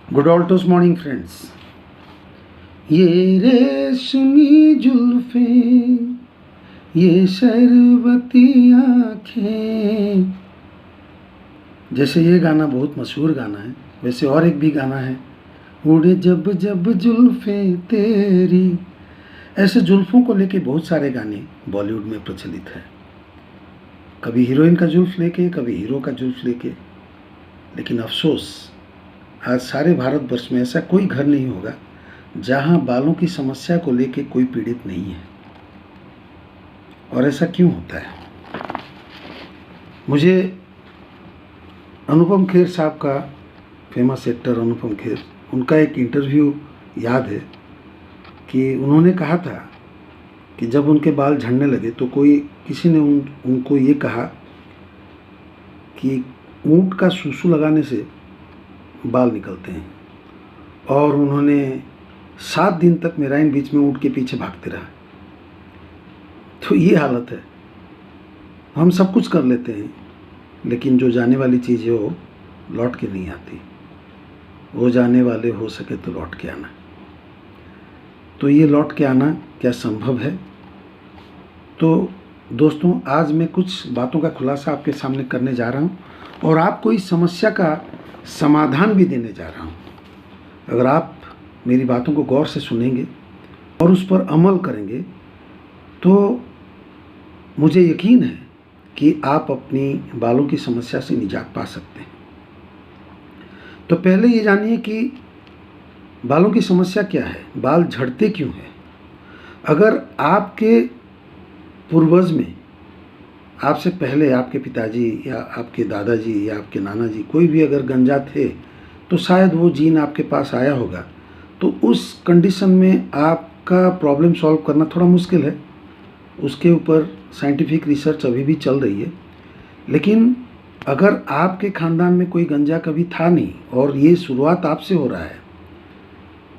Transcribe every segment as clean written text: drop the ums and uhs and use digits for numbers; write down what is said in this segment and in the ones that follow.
Good Altos morning friends. ये रेशमी जुल्फें, ये शरबती आँखें। जैसे ये गाना बहुत मशहूर गाना है, वैसे और एक भी गाना है, उड़े जब जब जुल्फें तेरी। ऐसे जुल्फों को लेके बहुत सारे गाने बॉलीवुड में प्रचलित है, कभी हीरोइन का जुल्फ लेके, कभी हीरो का जुल्फ लेके। लेकिन अफसोस, आज सारे भारतवर्ष में ऐसा कोई घर नहीं होगा जहां बालों की समस्या को लेके कोई पीड़ित नहीं है। और ऐसा क्यों होता है? मुझे अनुपम खेर साहब का, फेमस एक्टर अनुपम खेर, उनका एक इंटरव्यू याद है कि उन्होंने कहा था कि जब उनके बाल झड़ने लगे तो किसी ने उनको ये कहा कि ऊँट का सूसू लगाने से बाल निकलते हैं। और उन्होंने 7 दिन तक मेराइन बीच में ऊँट के पीछे भागते रहा। तो ये हालत है, हम सब कुछ कर लेते हैं, लेकिन जो जाने वाली चीज़ है वो लौट के नहीं आती। वो जाने वाले हो सके तो लौट के आना। तो ये लौट के आना क्या संभव है? तो दोस्तों, आज मैं कुछ बातों का खुलासा आपके सामने करने जा रहा हूँ और आपको इस समस्या का समाधान भी देने जा रहा हूँ। अगर आप मेरी बातों को गौर से सुनेंगे और उस पर अमल करेंगे तो मुझे यकीन है कि आप अपनी बालों की समस्या से निजात पा सकते हैं। तो पहले ये जानिए कि बालों की समस्या क्या है, बाल झड़ते क्यों हैं। अगर आपके पूर्वज में, आपसे पहले आपके पिताजी या आपके दादाजी या आपके नाना जी कोई भी अगर गंजा थे तो शायद वो जीन आपके पास आया होगा। तो उस कंडीशन में आपका प्रॉब्लम सॉल्व करना थोड़ा मुश्किल है। उसके ऊपर साइंटिफिक रिसर्च अभी भी चल रही है। लेकिन अगर आपके ख़ानदान में कोई गंजा कभी था नहीं और ये शुरुआत आपसे हो रहा है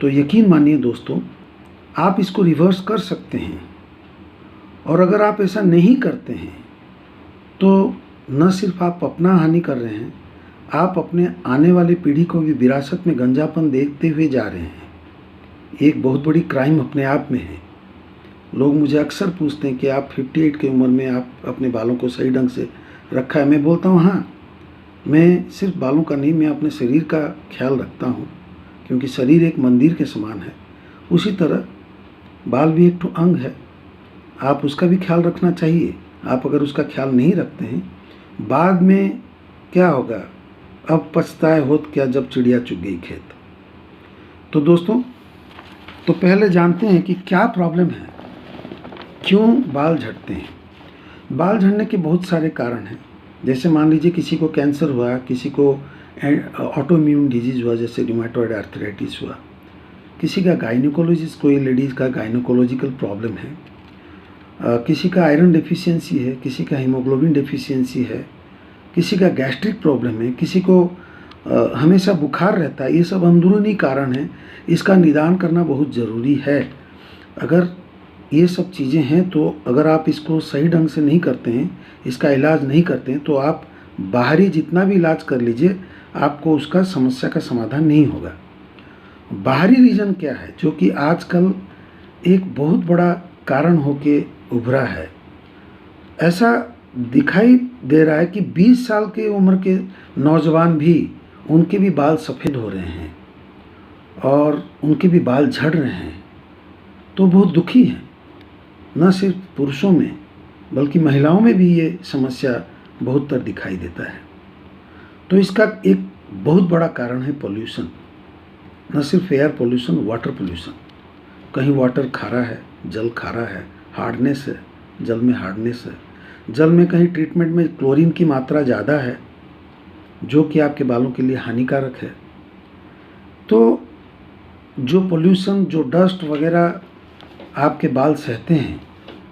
तो यकीन मानिए दोस्तों, आप इसको रिवर्स कर सकते हैं। और अगर आप ऐसा नहीं करते हैं तो न सिर्फ आप अपना हानि कर रहे हैं, आप अपने आने वाली पीढ़ी को भी विरासत में गंजापन देखते हुए जा रहे हैं। एक बहुत बड़ी क्राइम अपने आप में है। लोग मुझे अक्सर पूछते हैं कि आप 58 की उम्र में आप अपने बालों को सही ढंग से रखा है। मैं बोलता हूँ हाँ, मैं सिर्फ बालों का नहीं, मैं अपने शरीर का ख्याल रखता हूँ, क्योंकि शरीर एक मंदिर के समान है। उसी तरह बाल भी एक अंग है, आप उसका भी ख्याल रखना चाहिए। आप अगर उसका ख्याल नहीं रखते हैं, बाद में क्या होगा, अब पछताए होत क्या जब चिड़िया चुग गई खेत। तो दोस्तों, तो पहले जानते हैं कि क्या प्रॉब्लम है, क्यों बाल झड़ते हैं। बाल झड़ने के बहुत सारे कारण हैं। जैसे मान लीजिए किसी को कैंसर हुआ, किसी को ऑटोइम्यून डिजीज़ हुआ, जैसे रूमेटॉइड आर्थराइटिस हुआ, किसी का गायनिकोलॉजिस्ट, कोई लेडीज़ का गायनिकोलॉजिकल प्रॉब्लम है, किसी का आयरन डेफिशिएंसी है, किसी का हीमोग्लोबिन डेफिशिएंसी है, किसी का गैस्ट्रिक प्रॉब्लम है, किसी को हमेशा बुखार रहता है। ये सब अंदरूनी कारण हैं, इसका निदान करना बहुत ज़रूरी है। अगर ये सब चीज़ें हैं तो अगर आप इसको सही ढंग से नहीं करते हैं, इसका इलाज नहीं करते हैं, तो आप बाहरी जितना भी इलाज कर लीजिए, आपको उसका समस्या का समाधान नहीं होगा। बाहरी रीज़न क्या है जो कि आजकल एक बहुत बड़ा कारण होके उभरा है। ऐसा दिखाई दे रहा है कि 20 साल के उम्र के नौजवान भी, उनके भी बाल सफ़ेद हो रहे हैं और उनके भी बाल झड़ रहे हैं। तो बहुत दुखी हैं। न सिर्फ पुरुषों में बल्कि महिलाओं में भी ये समस्या बहुत तर दिखाई देता है। तो इसका एक बहुत बड़ा कारण है पोल्यूशन। न सिर्फ एयर पोल्यूशन, वाटर पोल्यूशन। कहीं वाटर खारा है, जल खारा है, हार्डनेस है, जल में हार्डनेस है, जल में कहीं ट्रीटमेंट में क्लोरीन की मात्रा ज़्यादा है जो कि आपके बालों के लिए हानिकारक है। तो जो पोल्यूशन, जो डस्ट वगैरह आपके बाल सहते हैं,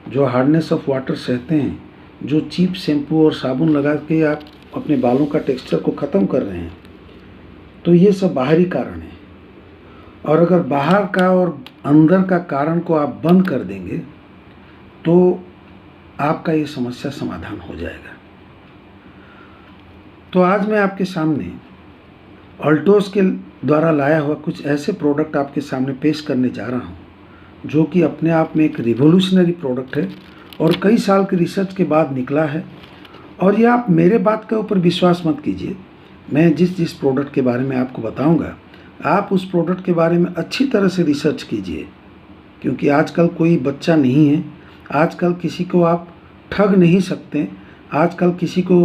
जो हार्डनेस ऑफ वाटर सहते हैं, जो चीप शैम्पू और साबुन लगा के आप अपने बालों का टेक्सचर को ख़त्म कर रहे हैं, तो ये सब बाहरी कारण है। और अगर बाहर का और अंदर का कारण को आप बंद कर देंगे तो आपका ये समस्या समाधान हो जाएगा। तो आज मैं आपके सामने अल्टोस के द्वारा लाया हुआ कुछ ऐसे प्रोडक्ट आपके सामने पेश करने जा रहा हूँ जो कि अपने आप में एक रिवोल्यूशनरी प्रोडक्ट है और कई साल की रिसर्च के बाद निकला है। और ये आप मेरे बात के ऊपर विश्वास मत कीजिए, मैं जिस जिस प्रोडक्ट के बारे में आपको बताऊंगा आप उस प्रोडक्ट के बारे में अच्छी तरह से रिसर्च कीजिए, क्योंकि आजकल कोई बच्चा नहीं है, आजकल किसी को आप ठग नहीं सकते, आजकल किसी को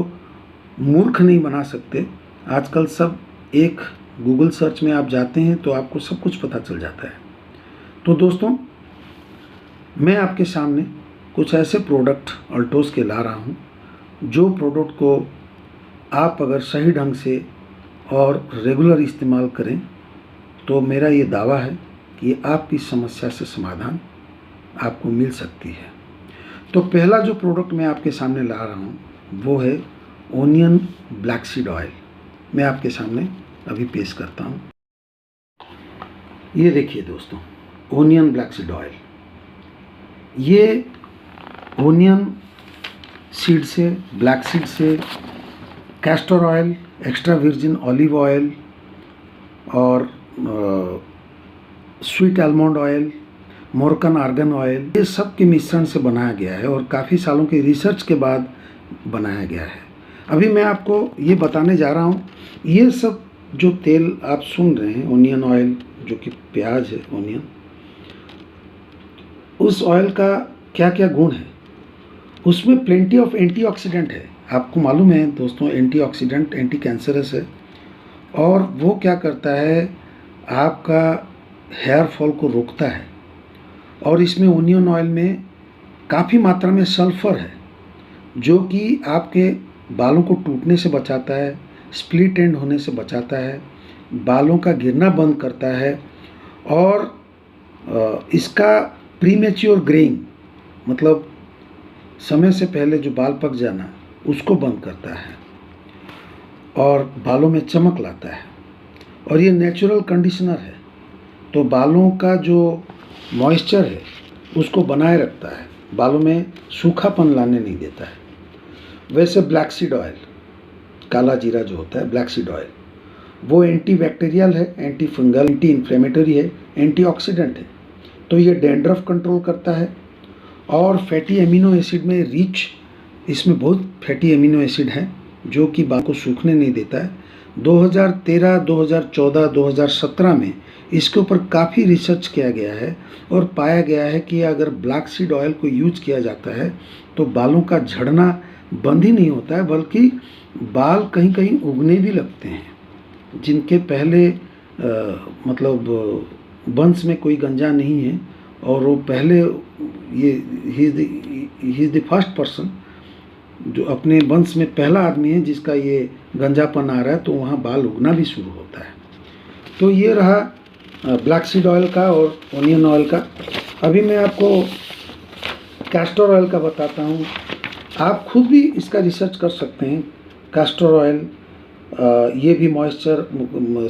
मूर्ख नहीं बना सकते। आजकल सब एक गूगल सर्च में आप जाते हैं तो आपको सब कुछ पता चल जाता है। तो दोस्तों, मैं आपके सामने कुछ ऐसे प्रोडक्ट अल्टोस के ला रहा हूँ जो प्रोडक्ट को आप अगर सही ढंग से और रेगुलर इस्तेमाल करें तो मेरा ये दावा है कि आपकी समस्या से समाधान आपको मिल सकती है। तो पहला जो प्रोडक्ट मैं आपके सामने ला रहा हूँ वो है ओनियन ब्लैक सीड ऑयल। मैं आपके सामने अभी पेश करता हूँ। ये देखिए दोस्तों, ओनियन ब्लैक सीड ऑयल। ये ओनियन सीड से, ब्लैक सीड से castor oil, extra virgin olive oil और sweet almond oil, Moroccan argan oil, ये सब के मिश्रण से बनाया गया है और काफ़ी सालों की रिसर्च के बाद बनाया गया है। अभी मैं आपको ये बताने जा रहा हूँ, ये सब जो तेल आप सुन रहे हैं, ओनियन ऑयल जो कि प्याज है, ओनियन, उस ऑयल का क्या क्या गुण है। उसमें प्लेंटी ऑफ एंटीऑक्सीडेंट है। आपको मालूम है दोस्तों, एंटीऑक्सीडेंट एंटी कैंसरस है और वो क्या करता है, आपका हेयर फॉल को रोकता है। और इसमें ओनियन ऑयल में काफ़ी मात्रा में सल्फ़र है जो कि आपके बालों को टूटने से बचाता है, स्प्लिट एंड होने से बचाता है, बालों का गिरना बंद करता है और इसका प्रीमेच्योर ग्रेइंग, मतलब समय से पहले जो बाल पक जाना, उसको बंद करता है और बालों में चमक लाता है। और ये नेचुरल कंडीशनर है, तो बालों का जो मॉइस्चर है उसको बनाए रखता है, बालों में सूखापन लाने नहीं देता है। वैसे ब्लैक सीड ऑयल, काला जीरा जो होता है, ब्लैक सीड ऑयल, वो एंटी बैक्टीरियल है, एंटी फंगल, एंटी इन्फ्लेमेटरी है, एंटीऑक्सीडेंट है। तो ये डैंड्रफ कंट्रोल करता है और फैटी अमीनो एसिड में रिच, इसमें बहुत फैटी अमीनो एसिड है जो कि बाल को सूखने नहीं देता है। 2013, 2014, 2017 में इसके ऊपर काफ़ी रिसर्च किया गया है और पाया गया है कि अगर ब्लैक सीड ऑयल को यूज किया जाता है तो बालों का झड़ना बंद ही नहीं होता है, बल्कि बाल कहीं कहीं उगने भी लगते हैं। जिनके पहले मतलब वंश में कोई गंजा नहीं है और वो पहले, ये he is the first person, जो अपने वंश में पहला आदमी है जिसका ये गंजापन आ रहा है, तो वहाँ बाल उगना भी शुरू होता है। तो ये रहा ब्लैक सीड ऑयल का और ओनियन ऑयल का। अभी मैं आपको कैस्टर ऑयल का बताता हूँ। आप खुद भी इसका रिसर्च कर सकते हैं। कैस्टर ऑयल ये भी मॉइस्चर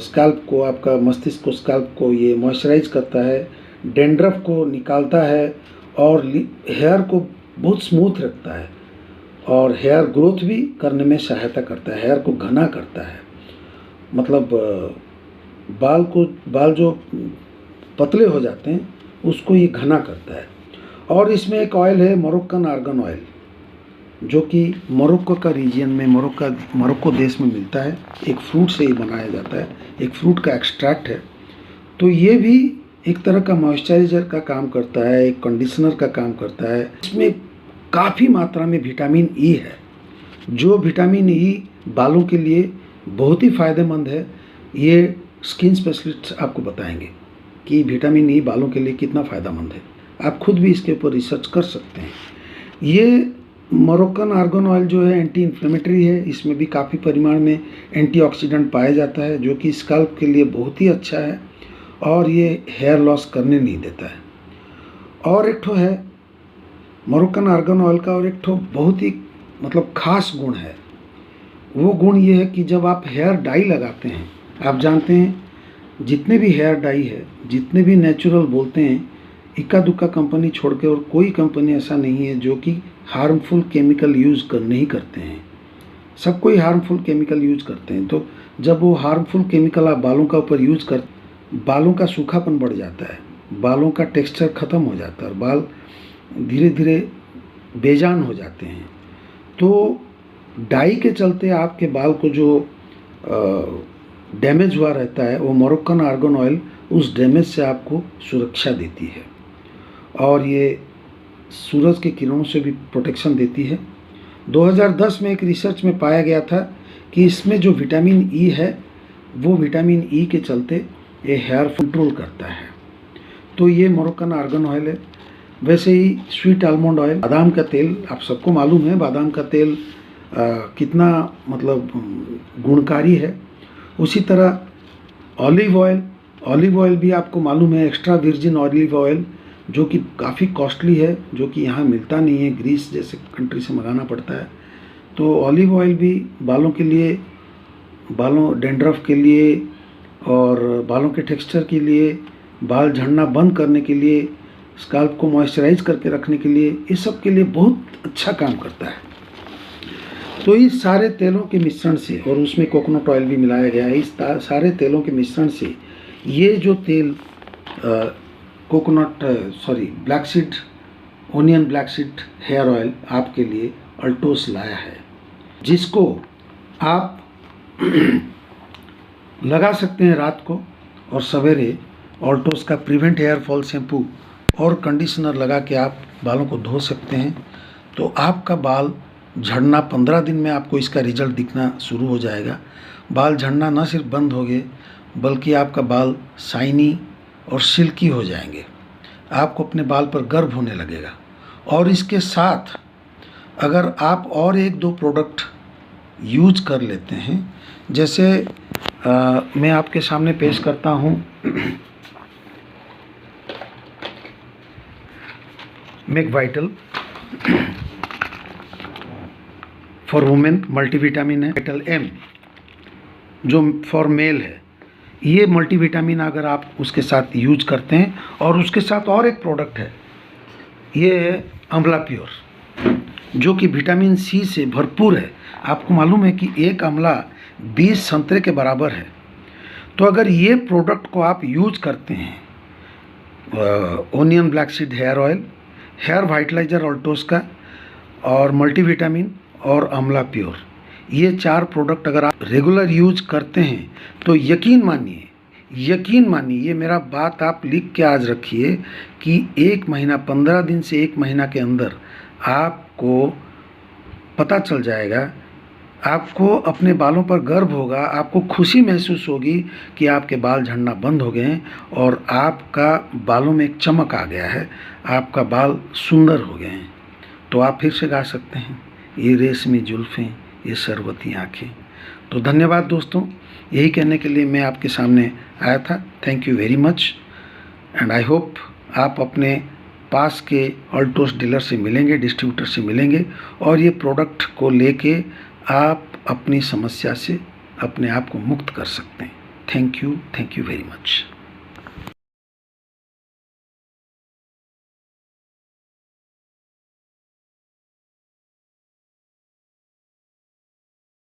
स्कैल्प को, आपका मस्तिष्क को, स्कैल्प को ये मॉइस्चराइज करता है, डैंड्रफ को निकालता है और हेयर को बहुत स्मूथ रखता है और हेयर ग्रोथ भी करने में सहायता करता है, हेयर को घना करता है। मतलब बाल जो पतले हो जाते हैं उसको ये घना करता है। और इसमें एक ऑयल है मोरक्कन आर्गन ऑयल, जो कि मोरक्को का रीजन में, मोरक्को देश में मिलता है। एक फ्रूट से ये बनाया जाता है, एक फ्रूट का एक्सट्रैक्ट है। तो ये भी एक तरह का मॉइस्चराइज़र का काम करता है, एक कंडीशनर का काम करता है। इसमें काफ़ी मात्रा में विटामिन ई है, जो विटामिन ई बालों के लिए बहुत ही फ़ायदेमंद है। ये स्किन स्पेशलिस्ट आपको बताएंगे कि विटामिन ई बालों के लिए कितना फ़ायदेमंद है। आप खुद भी इसके ऊपर रिसर्च कर सकते हैं। ये मोरक्कन आर्गन ऑयल जो है एंटी इन्फ्लेमेटरी है, इसमें भी काफ़ी परिमाण में एंटीऑक्सीडेंट पाया जाता है जो कि स्कैल्प के लिए बहुत ही अच्छा है और ये हेयर लॉस करने नहीं देता है। और एक ठो है मोरक्कन आर्गन ऑयल का, और एक ठो बहुत ही मतलब खास गुण है। वो गुण ये है कि जब आप हेयर डाई लगाते हैं, आप जानते हैं जितने भी हेयर डाई है, जितने भी नेचुरल बोलते हैं, इक्का दुक्का कंपनी छोड़ के और कोई कंपनी ऐसा नहीं है जो कि हार्मफुल केमिकल यूज़ नहीं करते हैं। सब कोई हार्मफुल केमिकल यूज़ करते हैं। तो जब वो हार्मफुल केमिकल आप बालों का ऊपर यूज कर, बालों का सूखापन बढ़ जाता है, बालों का टेक्सचर ख़त्म हो जाता है और बाल धीरे धीरे बेजान हो जाते हैं। तो डाई के चलते आपके बाल को जो डैमेज हुआ रहता है, वो मोरक्कन आर्गन ऑयल उस डैमेज से आपको सुरक्षा देती है और ये सूरज की किरणों से भी प्रोटेक्शन देती है। 2010 में एक रिसर्च में पाया गया था कि इसमें जो विटामिन ई है, वो विटामिन ई के चलते ये हेयर कंट्रोल करता है। तो ये मोरक्कन आर्गन ऑयल है। वैसे ही स्वीट आलमंड ऑयल, बादाम का तेल, आप सबको मालूम है बादाम का तेल कितना मतलब गुणकारी है। उसी तरह ऑलिव ऑयल भी आपको मालूम है, एक्स्ट्रा वर्जिन ऑलिव ऑयल, जो कि काफ़ी कॉस्टली है, जो कि यहाँ मिलता नहीं है, ग्रीस जैसे कंट्री से मंगाना पड़ता है। तो ऑलिव ऑयल भी बालों के लिए, बालों डैंड्रफ के लिए और बालों के टेक्सचर के लिए, बाल झड़ना बंद करने के लिए, स्काल्प को मॉइस्चराइज करके रखने के लिए, इस सब के लिए बहुत अच्छा काम करता है। तो इस सारे तेलों के मिश्रण से, और उसमें कोकोनट ऑयल भी मिलाया गया है, इस सारे तेलों के मिश्रण से ये जो तेल black seed, onion black seed hair oil आपके लिए अल्टोस लाया है, जिसको आप लगा सकते हैं रात को और सवेरे। अल्टोस का प्रिवेंट हेयर फॉल शैम्पू और कंडीशनर लगा के आप बालों को धो सकते हैं। तो आपका बाल झड़ना 15 दिन में आपको इसका रिजल्ट दिखना शुरू हो जाएगा। बाल झड़ना न सिर्फ बंद हो गए, बल्कि आपका बाल शाइनी और सिल्की हो जाएंगे। आपको अपने बाल पर गर्व होने लगेगा। और इसके साथ अगर आप और 1-2 प्रोडक्ट यूज कर लेते हैं, जैसे मैं आपके सामने पेश करता हूँ make vital for women, multivitamin है, वाइटल एम जो फॉर मेल है। ये मल्टीविटामिन अगर आप उसके साथ यूज करते हैं, और उसके साथ और एक प्रोडक्ट है, ये है आंवला प्योर, जो कि विटामिन सी से भरपूर है। आपको मालूम है कि एक आंवला 20 संतरे के बराबर है। तो अगर ये प्रोडक्ट को आप यूज करते हैं, onion black seed hair oil, hair vitalizer Altos का, और मल्टीविटामिन और आंवला प्योर, ये 4 प्रोडक्ट अगर आप रेगुलर यूज करते हैं, तो यकीन मानिए, ये मेरा बात आप लिख के आज रखिए कि 1 महीना, 15 दिन से 1 महीना के अंदर आपको पता चल जाएगा, आपको अपने बालों पर गर्व होगा, आपको खुशी महसूस होगी कि आपके बाल झड़ना बंद हो गए हैं और आपका बालों में एक चमक आ गया है, आपका बाल सुंदर हो गए हैं। तो आप फिर से गा सकते हैं, ये रेशमी जुल्फ़ें, ये शरबती आँखें। तो धन्यवाद दोस्तों, यही कहने के लिए मैं आपके सामने आया था। Thank you very much and I hope आप अपने पास के अल्टोस डीलर से मिलेंगे, डिस्ट्रीब्यूटर से मिलेंगे, और ये प्रोडक्ट को लेके आप अपनी समस्या से अपने आप को मुक्त कर सकते हैं। Thank you very much.